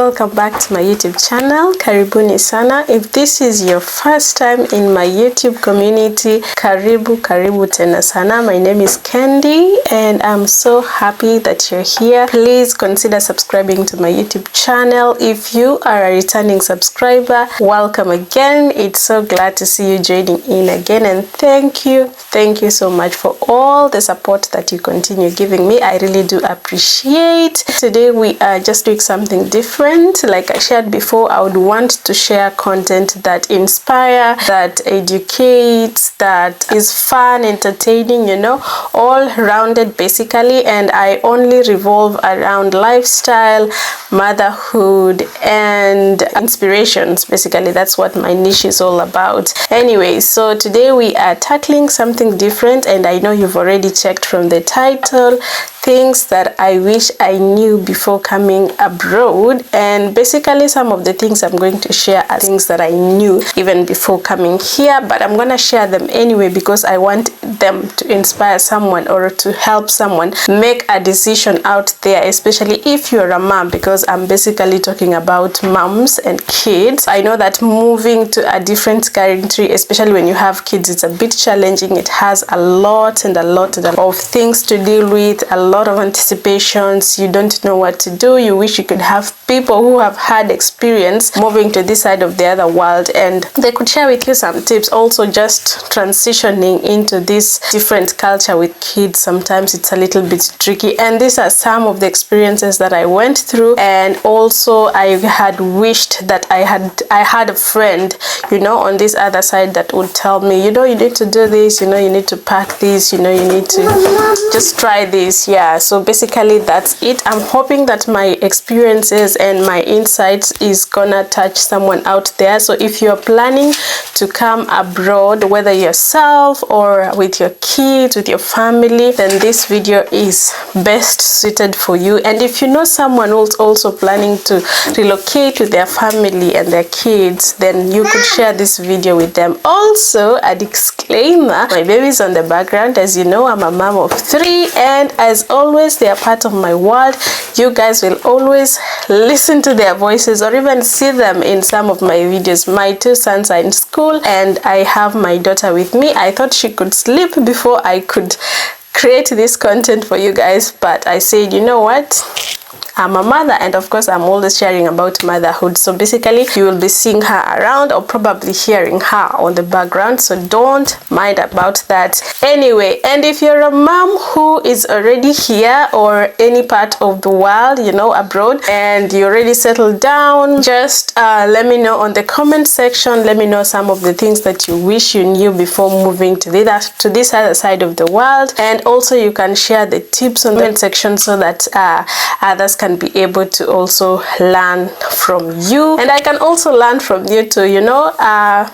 welcome back to my YouTube channel. Karibuni sana. If this is your first time in my YouTube community, karibu tena sana. My name is Candy and I'm so happy that you're here. Please consider subscribing to my YouTube channel. If you are a returning subscriber, welcome again. It's so glad to see you joining in again, and thank you so much for all the support that you continue giving me. I really do appreciate. Today we are just doing something different. Like I shared before, I would want to share content that inspire, that educates, that is fun, entertaining, all rounded basically. And I only revolve around lifestyle, motherhood, and inspirations. Basically, that's what my niche is all about. Anyway, so today we are tackling something different, and I know you've already checked from the title, things that I wish I knew before coming abroad. And basically some of the things I'm going to share are things that I knew even before coming here, but I'm gonna share them anyway because I want them to inspire someone or to help someone make a decision out there, especially if you're a mom, because I'm basically talking about moms and kids. I know that moving to a different country, especially when you have kids, it's a bit challenging. It has a lot of things to deal with, a lot of anticipations. You don't know what to do. You wish you could have people who have had experience moving to this side of the other world, and they could share with you some tips. Also, just transitioning into this different culture with kids, sometimes it's a little bit tricky, and these are some of the experiences that I went through. And also I had wished that I had a friend, on this other side that would tell me, you need to do this, you need to pack this, you need to just try this. Yeah, so basically that's it. I'm hoping that my experiences and my insights is gonna touch someone out there. So if you're planning to come abroad, whether yourself or with your kids, with your family, then this video is best suited for you. And if you know someone who's also planning to relocate with their family and their kids, then you could share this video with them. Also, a disclaimer, my baby's on the background. As you know, I'm a mom of 3, and as always, they are part of my world. You guys will always listen to their voices or even see them in some of my videos. My 2 sons are in school and I have my daughter with me. I thought she could sleep before I could create this content for you guys, but I said, you know what? I'm a mother, and of course I'm always sharing about motherhood. So basically you will be seeing her around or probably hearing her on the background, so don't mind about that. Anyway, and if you're a mom who is already here or any part of the world, abroad, and you already settled down, just let me know on the comment section. Let me know some of the things that you wish you knew before moving to this other side of the world. And also you can share the tips on the comment section so that others can be able to also learn from you, and I can also learn from you too.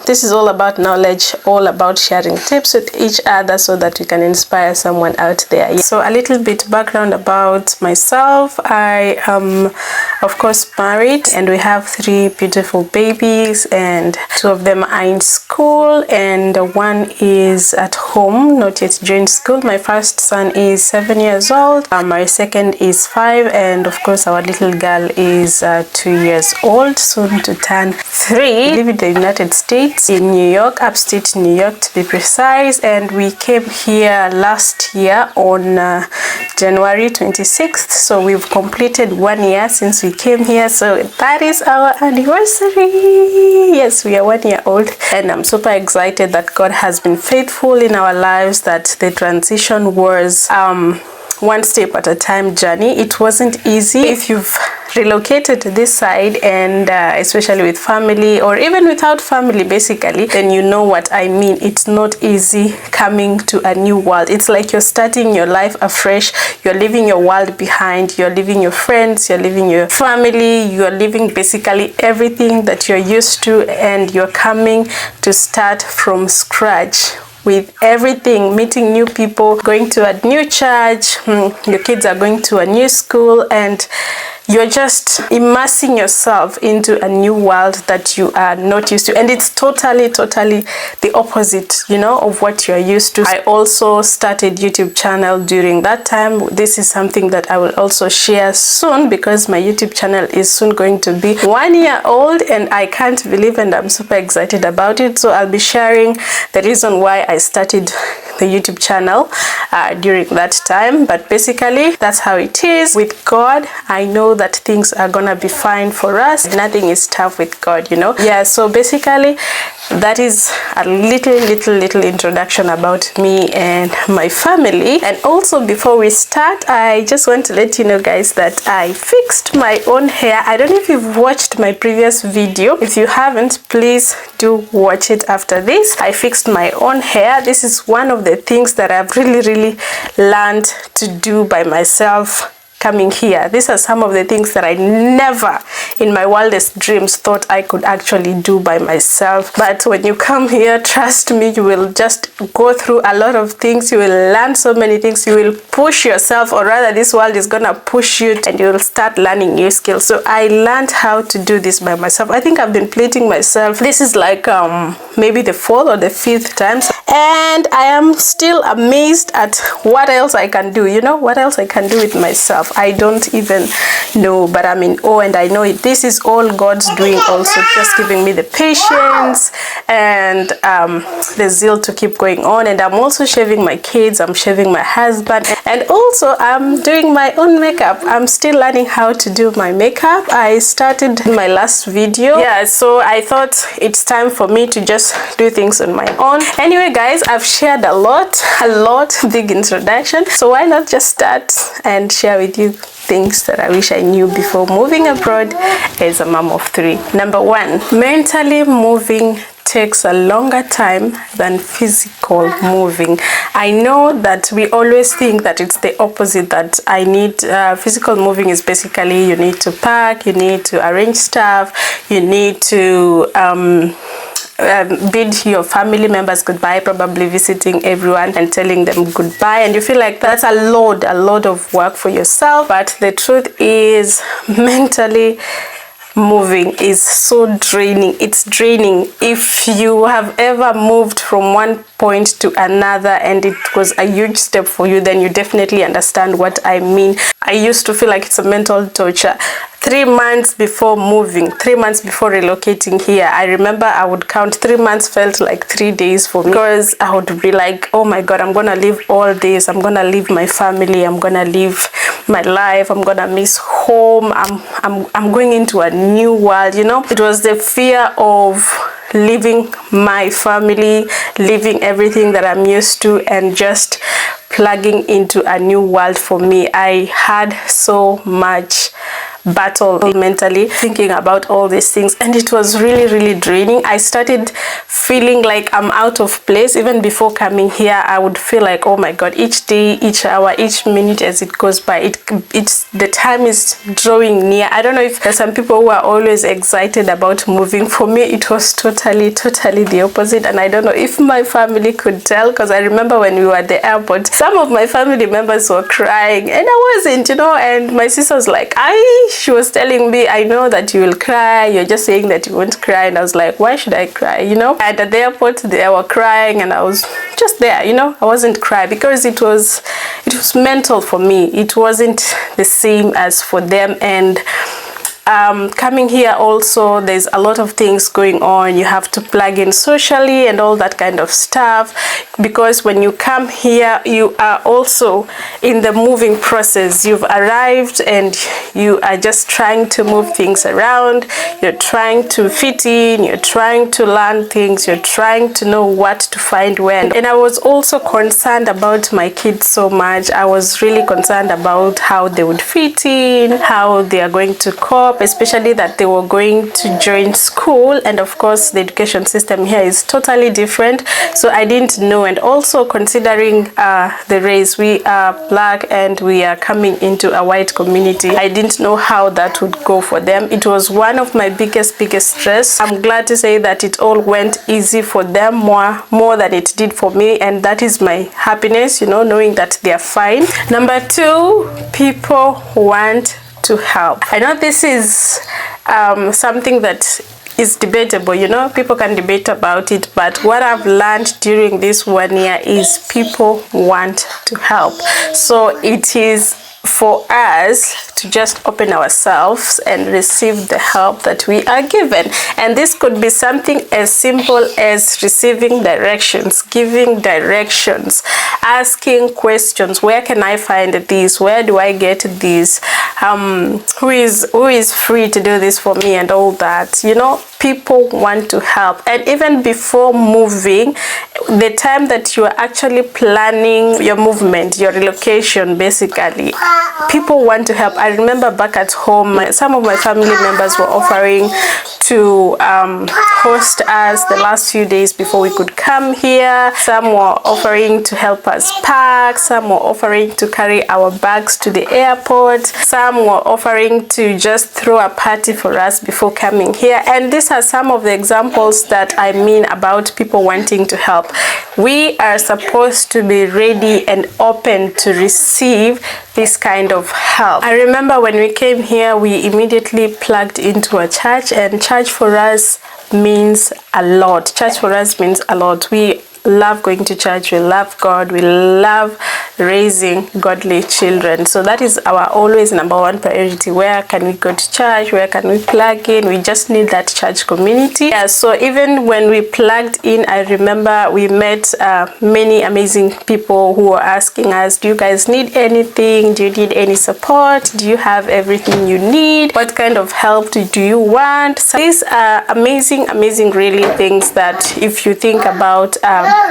This is all about knowledge, all about sharing tips with each other so that we can inspire someone out there. So a little bit background about myself. I am of course married, and we have 3 beautiful babies, and 2 of them are in school and 1 is at home, not yet joined school. My first son is 7 years old, my second is 5, and of course our little girl is 2 years old, soon to turn 3. We live in the United States, in New York, upstate New York to be precise, and we came here last year on January 26th. So we've completed 1 year since we came here, so that is our anniversary. Yes, we are 1 year old, and I'm super excited that God has been faithful in our lives, that the transition was one step at a time journey. It wasn't easy. If you've relocated to this side, and especially with family or even without family basically, then you know what I mean. It's not easy coming to a new world. It's like you're starting your life afresh. You're leaving your world behind, you're leaving your friends, you're leaving your family, you're leaving basically everything that you're used to, and you're coming to start from scratch with everything, meeting new people, going to a new church, your kids are going to a new school, and you're just immersing yourself into a new world that you are not used to, and it's totally the opposite, you know, of what you're used to. I also started YouTube channel during that time. This is something that I will also share soon, because my YouTube channel is soon going to be 1 year old, and I can't believe, and I'm super excited about it. So I'll be sharing the reason why I started the YouTube channel during that time. But basically, that's how it is with God. I know that things are gonna be fine for us. Nothing is tough with God, you know. Yeah, so basically that is a little introduction about me and my family. And also, before we start, I just want to let you know, guys, that I fixed my own hair. I don't know if you've watched my previous video. If you haven't, please do watch it after this. I fixed my own hair. This is one of the things that I've really learned to do by myself coming here. These are some of the things that I never in my wildest dreams thought I could actually do by myself. But when you come here, trust me, you will just go through a lot of things. You will learn so many things. You will push yourself, or rather this world is gonna push you, and you will start learning new skills. So I learned how to do this by myself. I think I've been pleating myself. This is like maybe the 4th or the 5th time, and I am still amazed at what else I can do, you know, what else I can do with myself. I don't even know, but I'm in awe, and I know it. This is all God's doing, also just giving me the patience and the zeal to keep going on. And I'm also shaving my kids, I'm shaving my husband, and also I'm doing my own makeup. I'm still learning how to do my makeup. I started my last video. Yeah, so I thought it's time for me to just do things on my own. Anyway, guys, I've shared a lot, big introduction. So why not just start and share with you things that I wish I knew before moving abroad as a mom of 3. Number 1, mentally moving takes a longer time than physical moving. I know that we always think that it's the opposite, that I need physical moving is basically you need to pack, you need to arrange stuff, you need to bid your family members goodbye, probably visiting everyone and telling them goodbye, and you feel like that's a lot of work for yourself. But the truth is, mentally moving is so draining. It's draining. If you have ever moved from one point to another and it was a huge step for you, then you definitely understand what I mean. I used to feel like it's a mental torture. 3 months before moving, 3 months before relocating here, I remember I would count 3 months felt like 3 days for me, because I would be like, oh my God, I'm gonna leave all this, I'm gonna leave my family, I'm gonna leave my life, I'm gonna miss home, I'm going into a new world, you know. It was the fear of leaving my family, leaving everything that I'm used to, and just plugging into a new world for me. I had so much battle mentally thinking about all these things, and it was really draining. I started feeling like I'm out of place. Even before coming here, I would feel like, oh my God, each day, each hour, each minute as it goes by, it's the time is drawing near. I don't know if there's some people who are always excited about moving. For me, it was totally the opposite, and I don't know if my family could tell, because I remember when we were at the airport, some of my family members were crying and I wasn't, you know. And my sister was like, she was telling me, I know that you will cry, you're just saying that you won't cry. And I was like, why should I cry, you know? And at the airport they were crying, and I was just there, you know. I wasn't crying because it was mental for me. It wasn't the same as for them. And coming here also, there's a lot of things going on. You have to plug in socially and all that kind of stuff, because when you come here, you are also in the moving process. You've arrived and you are just trying to move things around, you're trying to fit in, you're trying to learn things, you're trying to know what to find when. And I was also concerned about my kids so much. I was really concerned about how they would fit in, how they are going to cope, especially that they were going to join school, and of course the education system here is totally different. So I didn't know. And also considering the race, we are black and we are coming into a white community, I didn't know how that would go for them. It was one of my biggest stress. I'm glad to say that it all went easy for them, more than it did for me, and that is my happiness, you know, knowing that they are fine. Number 2, people want to help. I know this is something that is debatable, you know, people can debate about it, but what I've learned during this 1 year is people want to help. So it is for us to just open ourselves and receive the help that we are given. And this could be something as simple as receiving directions, giving directions, asking questions. Where can I find this? Where do I get this? Who is free to do this for me, and all that. You know, people want to help. And even before moving, the time that you are actually planning your movement, your relocation, basically, people want to help. I remember back at home, some of my family members were offering to host us the last few days before we could come here. Some were offering to help us pack. Some were offering to carry our bags to the airport. Some were offering to just throw a party for us before coming here. And these are some of the examples that I mean about people wanting to help. We are supposed to be ready and open to receive this kind of help. I remember when we came here, we immediately plugged into a church, and church for us means a lot. Church for us means a lot. We love going to church, we love God, we love raising godly children. So that is our always number one priority. Where can we go to church? Where can we plug in? We just need that church community. Yeah, so even when we plugged in, I remember we met many amazing people who were asking us, do you guys need anything? Do you need any support? Do you have everything you need? What kind of help do you want? So these are amazing really things that if you think about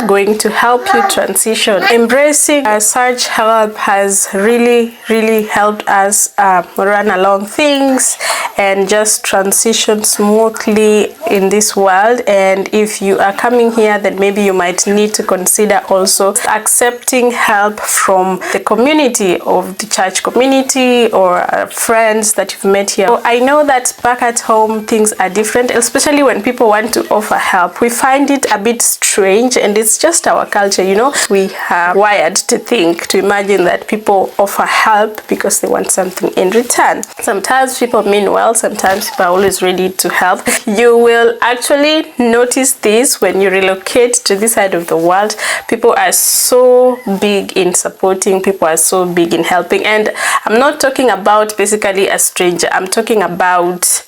going to help you transition. Embracing such help has really helped us run along things and just transition smoothly in this world. And if you are coming here, then maybe you might need to consider also accepting help from the community of the church community or friends that you've met here. So I know that back at home things are different, especially when people want to offer help. We find it a bit strange, and it's just our culture, you know. We are wired to think, to imagine that people offer help because they want something in return. Sometimes people mean well, sometimes people are always ready to help. You will actually notice this when you relocate to this side of the world. People are so big in supporting, people are so big in helping. And I'm not talking about basically a stranger, I'm talking about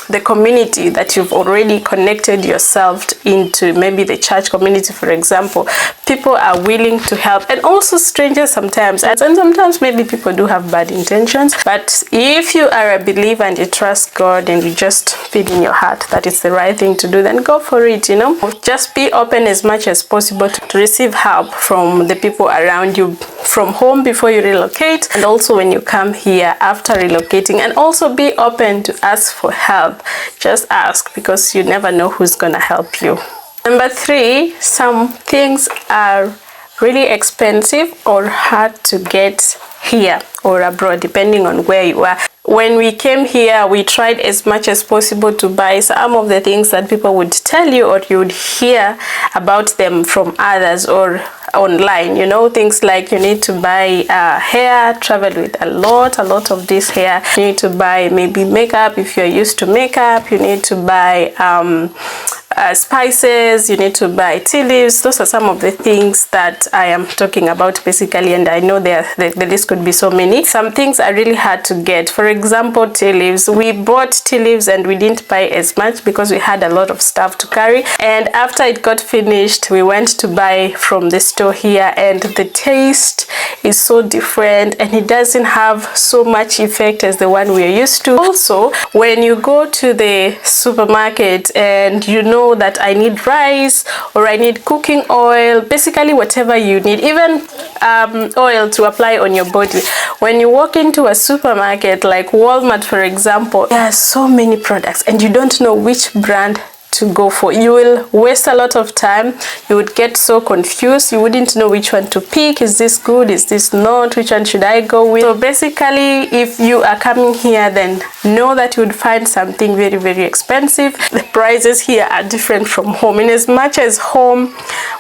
the community that you've already connected yourself into, maybe the church community, for example. People are willing to help, and also strangers sometimes, and sometimes maybe people do have bad intentions. But if you are a believer and you trust God and you just feel in your heart that it's the right thing to do, then go for it, you know. Just be open as much as possible to receive help from the people around you, from home before you relocate, and also when you come here after relocating. And also be open to ask for help. Just ask, because you never know who's gonna help you. Number 3, some things are really expensive or hard to get here or abroad, depending on where you are. When we came here, we tried as much as possible to buy some of the things that people would tell you, or you would hear about them from others or online, you know, things like you need to buy hair, travel with a lot of this hair. You need to buy maybe makeup if you're used to makeup. You need to buy spices, you need to buy tea leaves. Those are some of the things that I am talking about basically, and I know the list could be so many. Some things are really hard to get. For example, tea leaves. We bought tea leaves and we didn't buy as much because we had a lot of stuff to carry, and after it got finished, we went to buy from the store here, and the taste is so different and it doesn't have so much effect as the one we're used to. Also, when you go to the supermarket and you know that I need rice or I need cooking oil, basically whatever you need, even oil to apply on your body. When you walk into a supermarket like Walmart, for example, there are so many products and you don't know which brand to go for. You will waste a lot of time. You would get so confused. You wouldn't know which one to pick. Is this good? Is this not? Which one should I go with? So basically, if you are coming here, then know that you would find something very expensive. The prices here are different from home. In as much as home,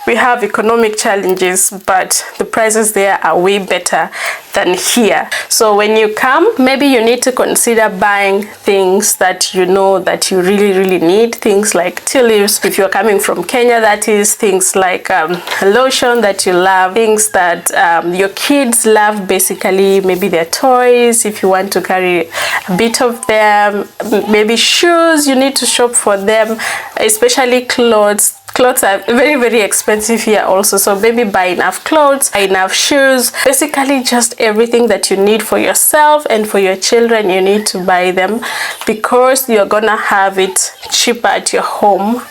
we have economic challenges, but the prices there are way better than here. So when you come, maybe you need to consider buying things that you know that you really need, things like tea leaves if you're coming from Kenya, that is, things like lotion that you love, things that your kids love, basically maybe their toys if you want to carry a bit of them, maybe shoes, you need to shop for them, especially clothes. Clothes are very expensive here also, so maybe buy enough clothes, buy enough shoes, basically just everything that you need for yourself and for your children. You need to buy them because you're gonna have it cheaper at your home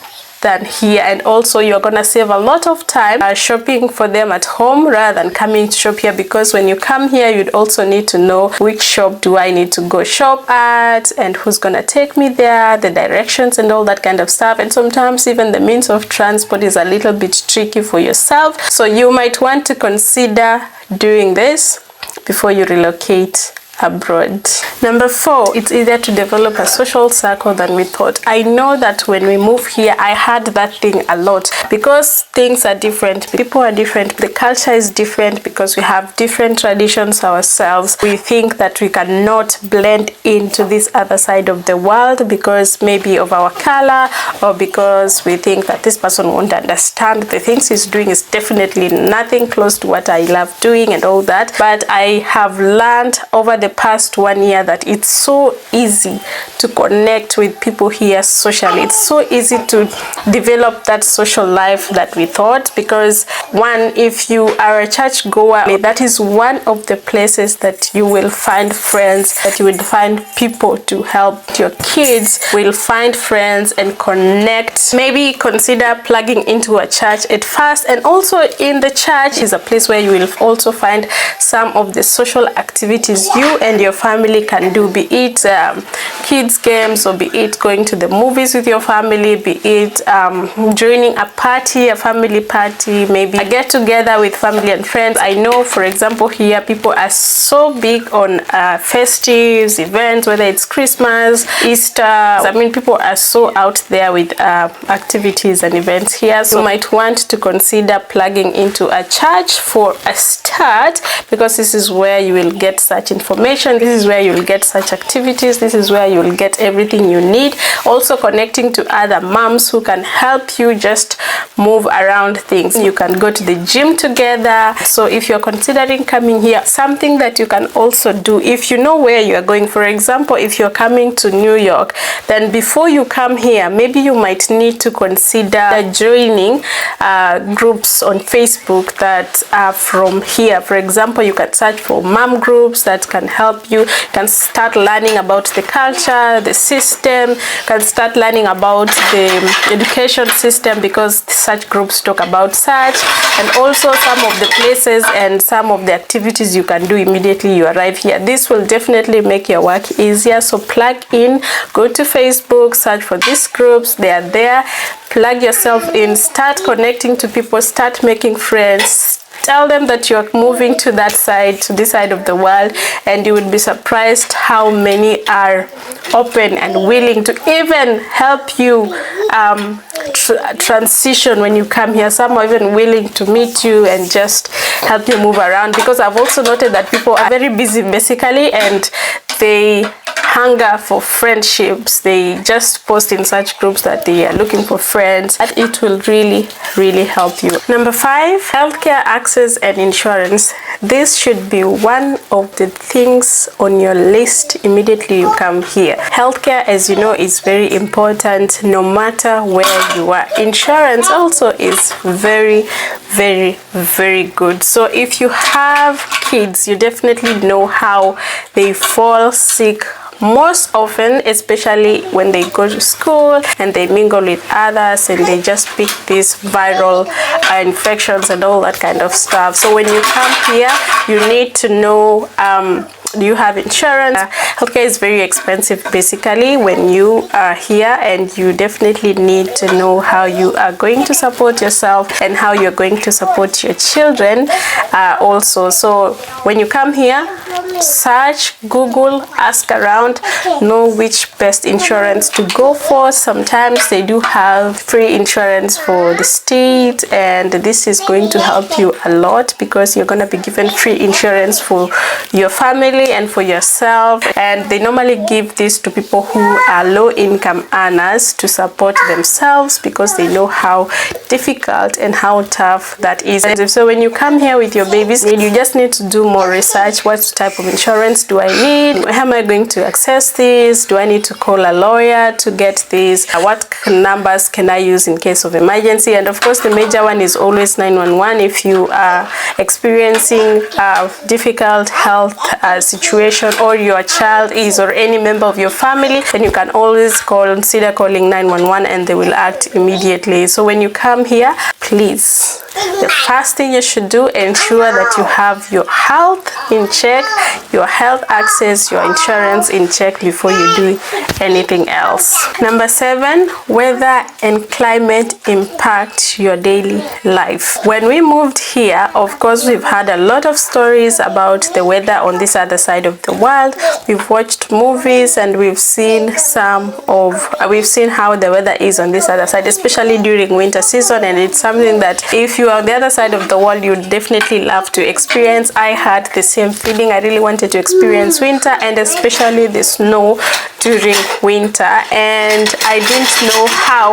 than here, and also you're gonna save a lot of time shopping for them at home rather than coming to shop here, because when you come here you'd also need to know which shop do I need to go shop at and who's gonna take me there, the directions and all that kind of stuff. And sometimes even the means of transport is a little bit tricky for yourself, so you might want to consider doing this before you relocate abroad. Number 4, it's easier to develop a social circle than we thought. I know that when we moved here, I had that thing a lot because things are different, people are different, the culture is different, because we have different traditions ourselves. We think that we cannot blend into this other side of the world because maybe of our color, or because we think that this person won't understand the things he's doing is definitely nothing close to what I love doing and all that. But I have learned over the past 1 year that it's so easy to connect with people here socially. It's so easy to develop that social life that we thought, because one, if you are a church goer, that is one of the places that you will find friends, that you will find people to help. Your kids will find friends and connect. Maybe consider plugging into a church at first, and also in the church is a place where you will also find some of the social activities you and your family can do, be it kids games, or be it going to the movies with your family, be it joining a party, a family party, maybe a get together with family and friends. I know, for example, here people are so big on festives, events, whether it's Christmas, Easter. I mean, people are so out there with activities and events here, so you might want to consider plugging into a church for a start, because this is where you will get such information, this is where you will get such activities, this is where you will get everything you need. Also connecting to other moms who can help you just move around things. You can go to the gym together. So if you're considering coming here, something that you can also do, if you know where you are going, for example, if you're coming to New York, then before you come here, maybe you might need to consider joining groups on Facebook that are from here. For example, you can search for mom groups that can help you. You can start learning about the culture, the system, can start learning about the education system, because such groups talk about such, and also some of the places and some of the activities you can do immediately you arrive here. This will definitely make your work easier. So plug in, go to Facebook, search for these groups, they are there, plug yourself in, start connecting to people, start making friends. Tell them that you're moving to that side, to this side of the world, and you would be surprised how many are open and willing to even help you transition when you come here. Some are even willing to meet you and just help you move around, because I've also noted that people are very busy basically, and they hunger for friendships. They just post in such groups that they are looking for friends, and it will really help you. Number 5, healthcare access and insurance. This should be one of the things on your list immediately you come here. Healthcare, as you know, is very important no matter where you are. Insurance also is very good. So if you have kids, you definitely know how they fall sick most often, especially when they go to school and they mingle with others and they just pick these viral infections and all that kind of stuff. So when you come here, you need to know Do you have insurance? Healthcare is very expensive basically when you are here, and you definitely need to know how you are going to support yourself and how you're going to support your children also. So when you come here, search, Google, ask around, know which best insurance to go for. Sometimes they do have free insurance for the state, and this is going to help you a lot because you're going to be given free insurance for your family and for yourself. And they normally give this to people who are low income earners to support themselves because they know how difficult and how tough that is. So when you come here with your babies, you just need to do more research. What type of insurance do I need? How am I going to access this? Do I need to call a lawyer to get this? What numbers can I use in case of emergency? And of course, the major one is always 911. If you are experiencing a difficult health situation, or your child is, or any member of your family, then you can always consider calling 911 and they will act immediately. So when you come here, please, the first thing you should do, ensure that you have your health in check, your health access, your insurance in check before you do anything else. Number 7, weather and climate impact your daily life. When we moved here, of course, we've had a lot of stories about the weather on this other side of the world. We've watched movies and we've seen how the weather is on this other side, especially during winter season, and it's something that if you are on the other side of the world, you definitely love to experience. I had the same feeling. I really wanted to experience winter, and especially the snow during winter, and I didn't know how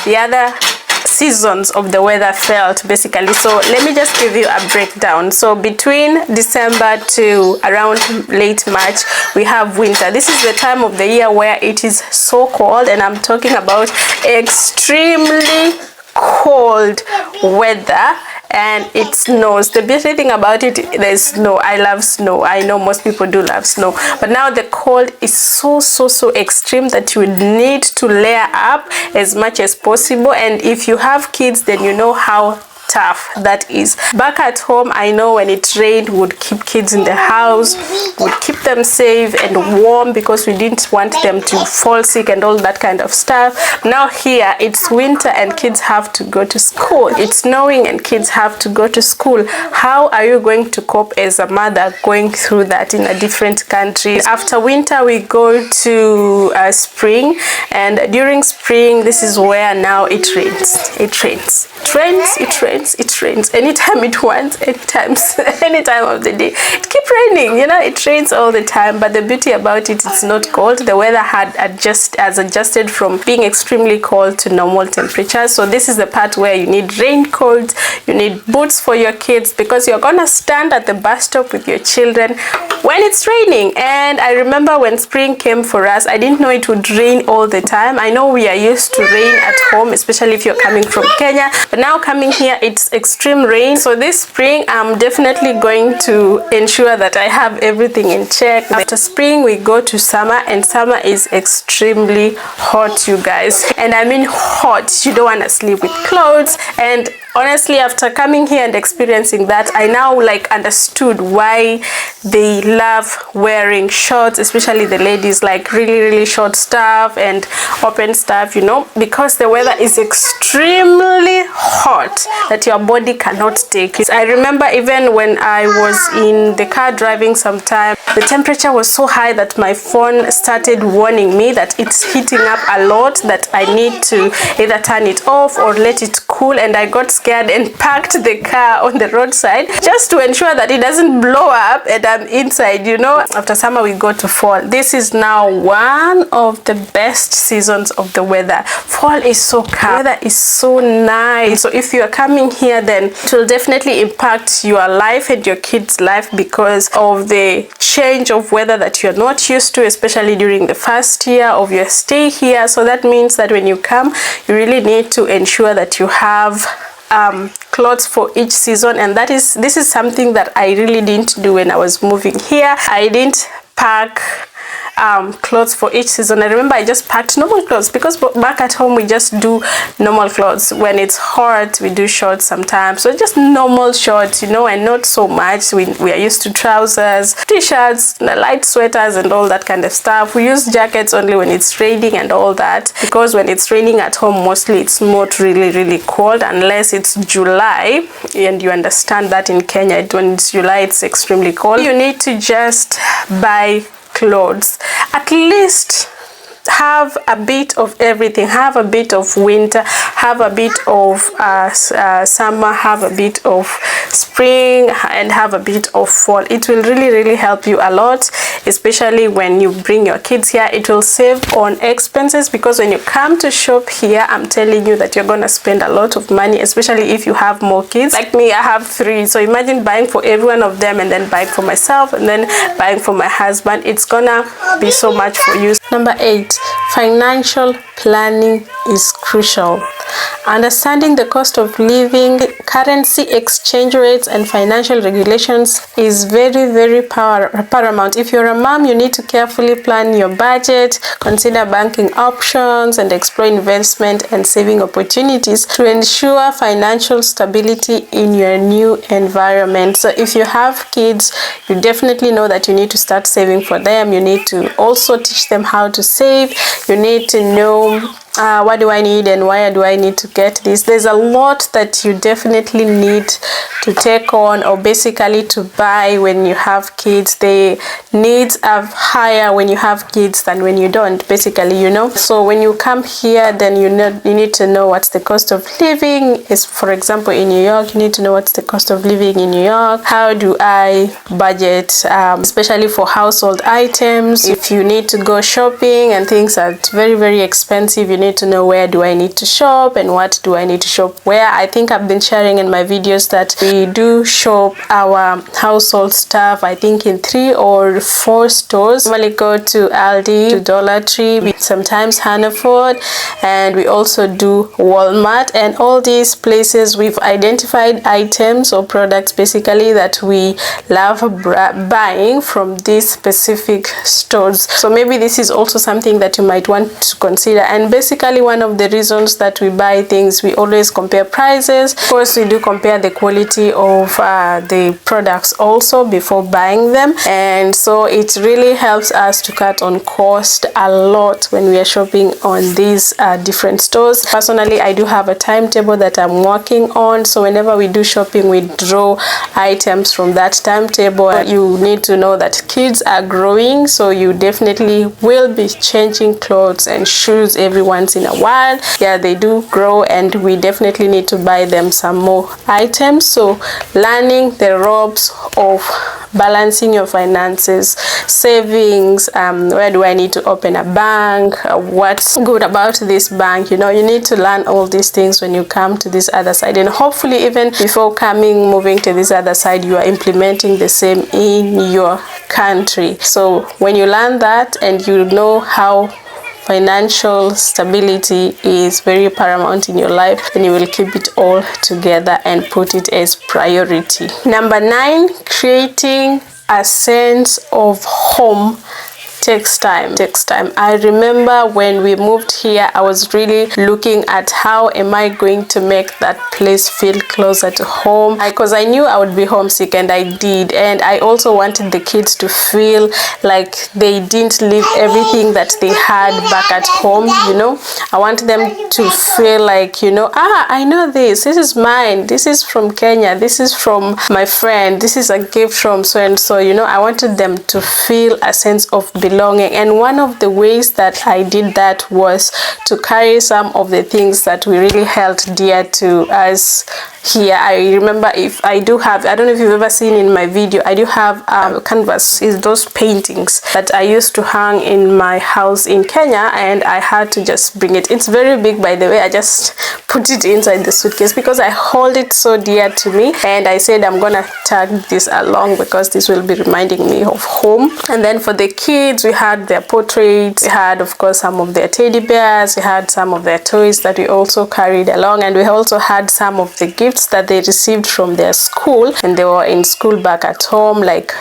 the other seasons of the weather felt basically. So let me just give you a breakdown. So between December to around late March, we have winter. This is the time of the year where it is so cold, and I'm talking about extremely cold weather, and it snows. The beauty thing about it, there's snow. I love snow. I know most people do love snow, but now the cold is so extreme that you need to layer up as much as possible. And if you have kids, then you know how tough that is. Back at home, I know when it rained, we would keep kids in the house, would keep them safe and warm because we didn't want them to fall sick and all that kind of stuff. Now here it's winter and kids have to go to school. It's snowing and kids have to go to school. How are you going to cope as a mother going through that in a different country? After winter, we go to spring, and during spring, this is where now it rains. It rains. It rains anytime it wants, any time of the day. It keeps raining, you know, it rains all the time. But the beauty about it, it's not cold. The weather has adjusted from being extremely cold to normal temperatures. So this is the part where you need raincoats, you need boots for your kids, because you're gonna stand at the bus stop with your children when it's raining. And I remember when spring came for us, I didn't know it would rain all the time. I know we are used to rain at home, especially if you're coming from Kenya, but now coming here, it's extreme rain. So this spring, I'm definitely going to ensure that I have everything in check. After spring, we go to summer, and summer is extremely hot, you guys. And I mean hot. You don't want to sleep with clothes. And honestly, after coming here and experiencing that, I now understood why they love wearing shorts, especially the ladies, like really short stuff and open stuff, you know, because the weather is extremely hot that your body cannot take it. I remember even when I was in the car driving sometime, the temperature was so high that my phone started warning me that it's heating up a lot, that I need to either turn it off or let it cool. And I got scared and parked the car on the roadside just to ensure that it doesn't blow up and I'm inside, you know. After summer, we go to fall. This is now one of the best seasons of the weather. Fall is so calm. Weather is so nice. So if you are coming here, then it will definitely impact your life and your kids' life because of the change of weather that you're not used to, especially during the first year of your stay here. So that means that when you come, you really need to ensure that you have clothes for each season. And this is something that I really didn't do when I was moving here. I didn't pack clothes for each season. I remember I just packed normal clothes because back at home we just do normal clothes. When it's hot, we do shorts sometimes, so just normal shorts, you know, and not so much. We are used to trousers, t-shirts, light sweaters and all that kind of stuff. We use jackets only when it's raining and all that, because when it's raining at home, mostly it's not really cold unless it's July, and you understand that in Kenya when it's July it's extremely cold. You need to just buy clothes, at least have a bit of everything. Have a bit of winter, have a bit of summer, have a bit of spring, and have a bit of fall. It will really help you a lot, especially when you bring your kids here. It will save on expenses, because when you come to shop here, I'm telling you that you're gonna spend a lot of money, especially if you have more kids. Like me, I have 3, so imagine buying for every one of them, and then buying for myself, and then buying for my husband. It's gonna be so much for you. Number 8, financial planning is crucial. Understanding the cost of living, currency exchange rates, and financial regulations is very paramount. If you're a mom, you need to carefully plan your budget, consider banking options, and explore investment and saving opportunities to ensure financial stability in your new environment. So if you have kids, you definitely know that you need to start saving for them. You need to also teach them how to save. You need to know what do I need and why do I need to get this. There's a lot that you definitely need to take on, or basically to buy when you have kids. The needs are higher when you have kids than when you don't, basically, you know. So when you come here, then you need to know what's the cost of living. Is, for example, in New York, you need to know what's the cost of living in New York. How do I budget, especially for household items? If you need to go shopping and things are very expensive, you need to know where do I need to shop and what do I need to shop where. I think I've been sharing in my videos that we do shop our household stuff, I think, in 3 or 4 stores. We normally go to Aldi, to Dollar Tree, sometimes Hannaford, and we also do Walmart. And all these places, we've identified items or products basically that we love buying from these specific stores. So maybe this is also something that you might want to consider. And basically, one of the reasons that we buy things, we always compare prices. Of course, we do compare the quality of the products also before buying them, and so it really helps us to cut on cost a lot when we are shopping on these different stores. Personally, I do have a timetable that I'm working on, so whenever we do shopping, we draw items from that timetable. You need to know that kids are growing, so you definitely will be changing clothes and shoes every once in a while. Yeah, they do grow, and we definitely need to buy them some more items. So learning the ropes of balancing your finances, savings, where do I need to open a bank, what's good about this bank, you know, you need to learn all these things when you come to this other side. And hopefully even before moving to this other side, you are implementing the same in your country. So when you learn that and you know how financial stability is very paramount in your life, then you will keep it all together and put it as priority. Number 9, creating a sense of home takes time. I remember when we moved here, I was really looking at how am I going to make that place feel closer to home, because I knew I would be homesick, and I did. And I also wanted the kids to feel like they didn't leave everything that they had back at home, you know. I want them to feel like, you know, I know this is mine, this is from Kenya, this is from my friend, this is a gift from so and so, you know. I wanted them to feel a sense of belonging. And one of the ways that I did that was to carry some of the things that we really held dear to us here. I remember, if I do have, I don't know if you've ever seen in my video, I do have canvas, is those paintings that I used to hang in my house in Kenya, and I had to just bring it. It's very big, by the way. I just put it inside the suitcase because I hold it so dear to me, and I said I'm gonna tag this along because this will be reminding me of home. And then for the kids, we had their portraits, we had of course some of their teddy bears, we had some of their toys that we also carried along, and we also had some of the gifts gifts that they received from their school and they were in school back at home, like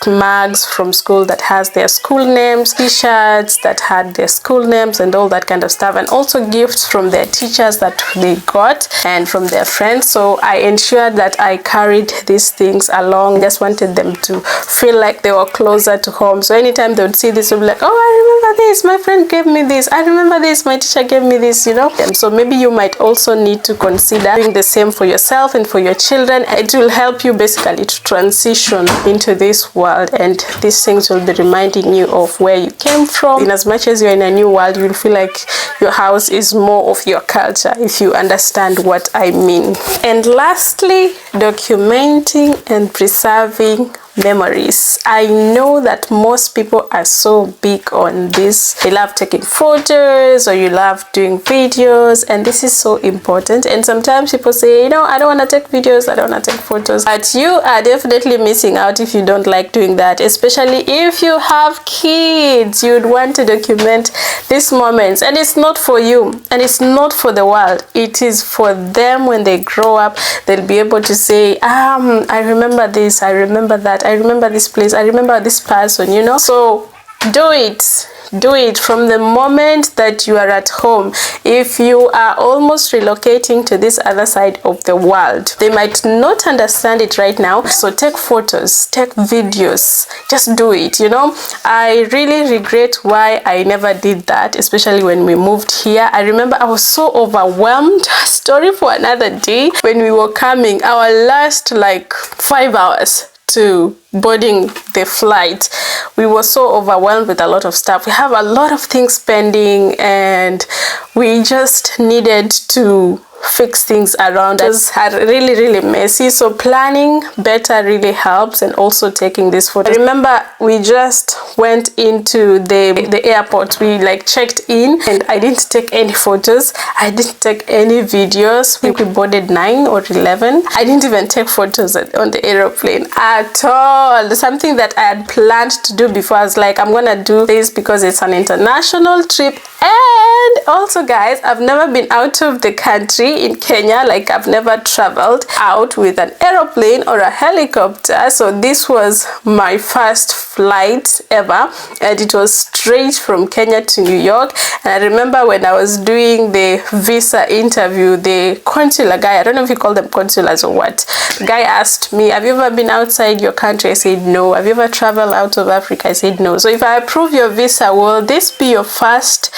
mugs from school that has their school names, t-shirts that had their school names and all that kind of stuff, and also gifts from their teachers that they got and from their friends. So I ensured that I carried these things along. Just wanted them to feel like they were closer to home. So anytime they would see this, they'd be like, oh, I remember this, my friend gave me this, I remember this, my teacher gave me this, you know. And so maybe you might also need to consider doing the same for yourself and for your children. It will help you basically to transition into this world, and these things will be reminding you of where you came from. In as much as you're in a new world, you'll feel like your house is more of your culture, if you understand what I mean. And lastly, documenting and preserving memories. I know that most people are so big on this. They love taking photos, or you love doing videos, and this is so important. And sometimes people say, you know, I don't want to take videos, I don't want to take photos, but you are definitely missing out if you don't like doing that. Especially if you have kids, you'd want to document these moments. And it's not for you, and it's not for the world, it is for them. When they grow up, they'll be able to say, I remember this, I remember that, I remember this place, I remember this person, you know. So do it from the moment that you are at home. If you are almost relocating to this other side of the world, they might not understand it right now, so take photos, take videos, just do it, you know. I really regret why I never did that, especially when we moved here. I remember I was so overwhelmed. Story for another day. When we were coming, our last like 5 hours to boarding the flight, we were so overwhelmed with a lot of stuff. We have a lot of things pending, and we just needed to fix things around us. Had really messy, so planning better really helps, and also taking this photo. I remember we just went into the airport, we like checked in, and I didn't take any photos, I didn't take any videos. We boarded 9 or 11. I didn't even take photos on the aeroplane at all. Something that I had planned to do before. I was like, I'm gonna do this because it's an international trip. And also, guys, I've never been out of the country in Kenya. Like, I've never traveled out with an aeroplane or a helicopter. So this was my first flight ever, and it was straight from Kenya to New York. And I remember when I was doing the visa interview, the consular guy, I don't know if you call them consulars or what, the guy asked me, have you ever been outside your country? I said no. Have you ever traveled out of Africa? I said no. So if I approve your visa, will this be your first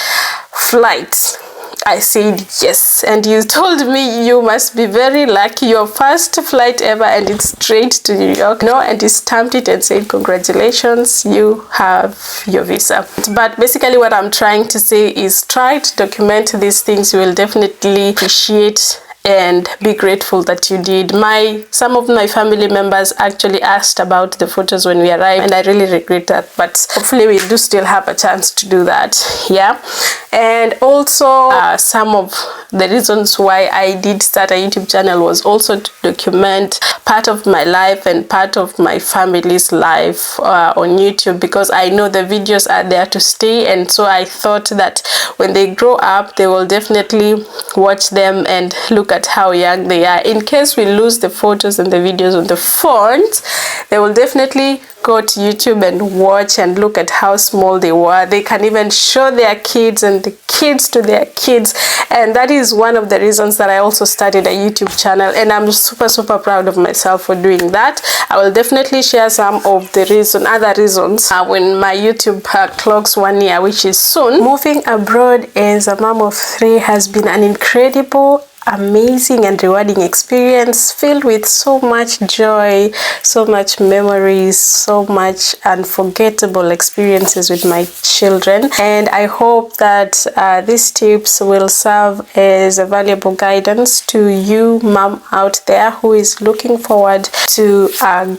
flight? I said yes. And you told me you must be very lucky, your first flight ever, and it's straight to New York. No, and he stamped it and said, congratulations, you have your visa. But basically what I'm trying to say is, try to document these things. You will definitely appreciate and be grateful that you did. Some of my family members actually asked about the photos when we arrived, and I really regret that, but hopefully we do still have a chance to do that. Yeah. And also some of the reasons why I did start a YouTube channel was also to document part of my life and part of my family's life on YouTube, because I know the videos are there to stay, and so I thought that when they grow up, they will definitely watch them and look at how young they are. In case we lose the photos and the videos on the phones, they will definitely go to YouTube and watch and look at how small they were. They can even show their kids and the kids to their kids, and that is one of the reasons that I also started a YouTube channel, and I'm super proud of myself for doing that. I will definitely share some of the other reasons when my YouTube clocks 1 year, which is soon. Moving abroad as a mom of 3 has been an incredible, amazing and rewarding experience, filled with so much joy, so much memories, so much unforgettable experiences with my children. And I hope that these tips will serve as a valuable guidance to you mom out there who is looking forward to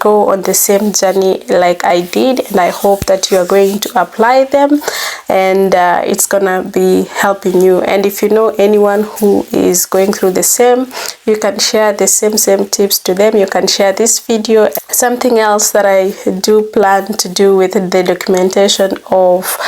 go on the same journey like I did. And I hope that you are going to apply them, and it's gonna be helping you. And if you know anyone who is going through the same. You can share the same tips to them. You can share this video. Something else that I do plan to do with the documentation of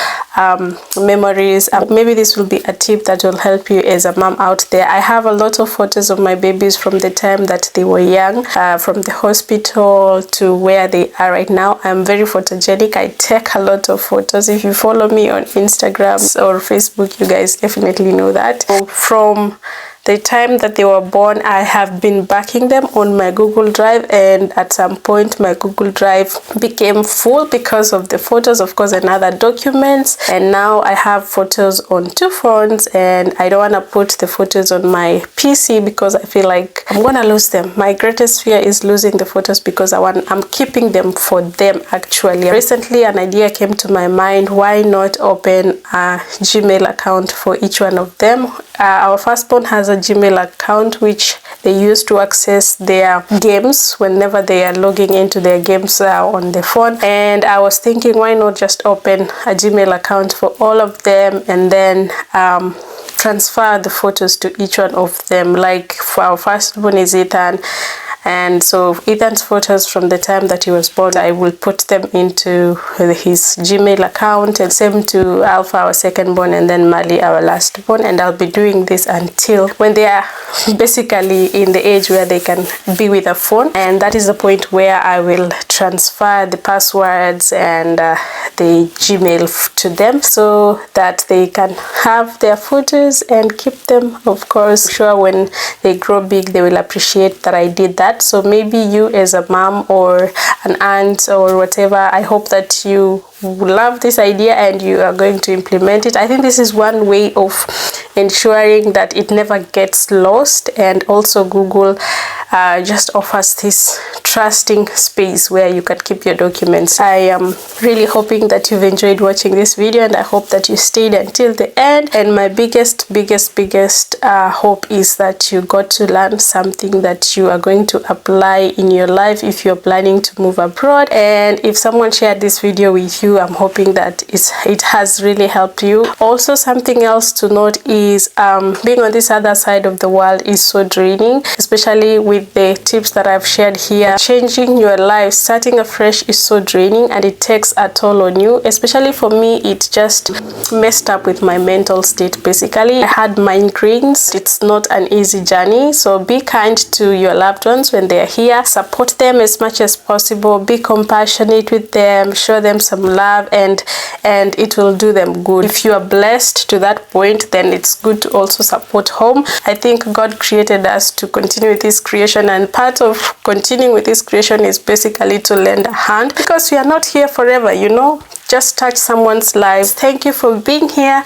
memories, maybe this will be a tip that will help you as a mom out there. I have a lot of photos of my babies from the time that they were young, from the hospital to where they are right now. I'm very photogenic. I take a lot of photos. If you follow me on Instagram or Facebook, you guys definitely know that. So from the time that they were born, I have been backing them on my Google Drive, and at some point my Google Drive became full because of the photos, of course, and other documents. And now I have photos on 2 phones, and I don't want to put the photos on my PC because I feel like I'm gonna lose them. My greatest fear is losing the photos because I'm keeping them for them. Actually, recently an idea came to my mind. Why not open a Gmail account for each one of them? Our firstborn has a Gmail account which they use to access their games whenever they are logging into their games on the phone, and I was thinking, why not just open a Gmail account for all of them and then transfer the photos to each one of them. Like for our firstborn is Ethan, and so Ethan's photos from the time that he was born, I will put them into his Gmail account, and same to Alpha, our second-born, and then Mali, our last-born. And I'll be doing this until when they are basically in the age where they can be with a phone, and that is the point where I will transfer the passwords and the Gmail to them so that they can have their photos and keep them. Of course, I'm sure when they grow big, they will appreciate that I did that. So maybe you as a mom or an aunt or whatever, I hope that you love this idea and you are going to implement it. I think this is one way of ensuring that it never gets lost, and also Google just offers this trusting space where you can keep your documents. I am really hoping that you've enjoyed watching this video, and I hope that you stayed until the end. And my biggest hope is that you got to learn something that you are going to apply in your life if you're planning to move abroad. And if someone shared this video with you, I'm hoping that it has really helped you. Also, something else to note is being on this other side of the world is so draining, especially with the tips that I've shared here. Changing your life, starting afresh is so draining, and it takes a toll on you. Especially for me, it just messed up with my mental state. Basically, I had migraines. It's not an easy journey, so be kind to your loved ones when they're here. Support them as much as possible. Be compassionate with them. Show them some love, and it will do them good. If you are blessed to that point, then it's good to also support home. I think God created us to continue with His creation, and part of continuing with His creation is basically to lend a hand, because we are not here forever, you know. Just touch someone's life. Thank you for being here.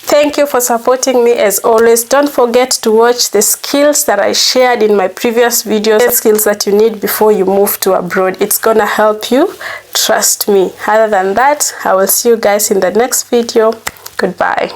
Thank you for supporting me as always. Don't forget to watch the skills that I shared in my previous videos, the skills that you need before you move to abroad. It's gonna help you, trust me. Other than that, I will see you guys in the next video. Goodbye.